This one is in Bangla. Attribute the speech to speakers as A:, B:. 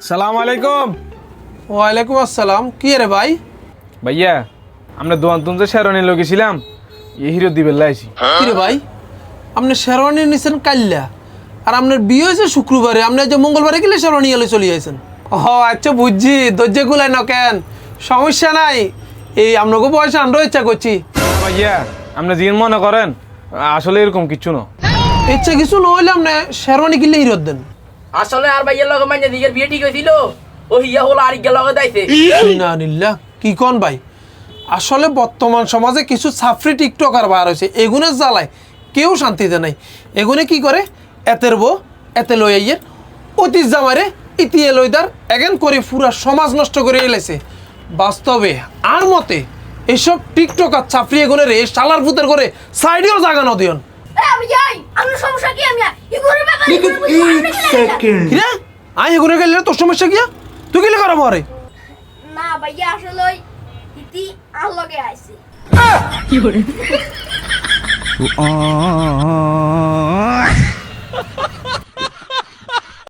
A: সালাম আলাইকুম।
B: ওয়ালাইকুম আসসালাম। কি রে ভাই?
A: ভাইয়া আমরা দোয়ান তুন যে শেরওয়ানি লগেছিলাম এই হিরো দিবেল লাইছি।
B: কি রে ভাই, আপনি শেরওয়ানি নিছেন কাল্লা, আর আপনার বিয়ে হয়েছে শুক্রবারে, আপনি যে মঙ্গলবারে গেলে শেরওয়ানি এলে চলে যাইছেন। ও আচ্ছা বুঝছি, ধৈর্য গুলাই না কেন, সমস্যা নাই। এই আপনাকে পয়সা আনরো ইচ্ছা করছি।
A: ভাইয়া আপনি জিন মনে করেন আসলে এরকম কিছু না।
B: ইচ্ছা কিছু নহলে আপনি শেরওয়ানি কিনলে হিরোত দেন।
C: আসলে আর ভাইয়ের লগে মাইনে দিগের বিয়ে ঠিক হয়েছিল, ও হিয়া হলো আর ইগের লগে দাইছে।
B: ইন্নালিল্লাহ, কি কোন ভাই? আসলে বর্তমান সমাজে কিছু সাফরি টিকটকার বার হয়েছে, এগুনের জ্বালায় কেউ শান্তিতে নাই। এগুনে কি করে, এতের বউ এতে লই আইয়ের, অতীত জামারে ইতিয়ে লইদার এগেন করে পুরা সমাজ নষ্ট করে এলেছে। বাস্তবে আর মতে এসব টিকটকার ছাফরি এগুনের এই শালার ভূতের করে সাইডেও জাগানো দিয়ন।
D: আমি যাই, আমার সমস্যা কি? আমি ইগুরের ব্যাপারে
B: কিরে আই এগুনে গেলে তোর সমস্যা কিয়া? তুই গেলে করা মরে
D: না ভাইয়া, আসলে ওই ইতি আর লগে আইছে।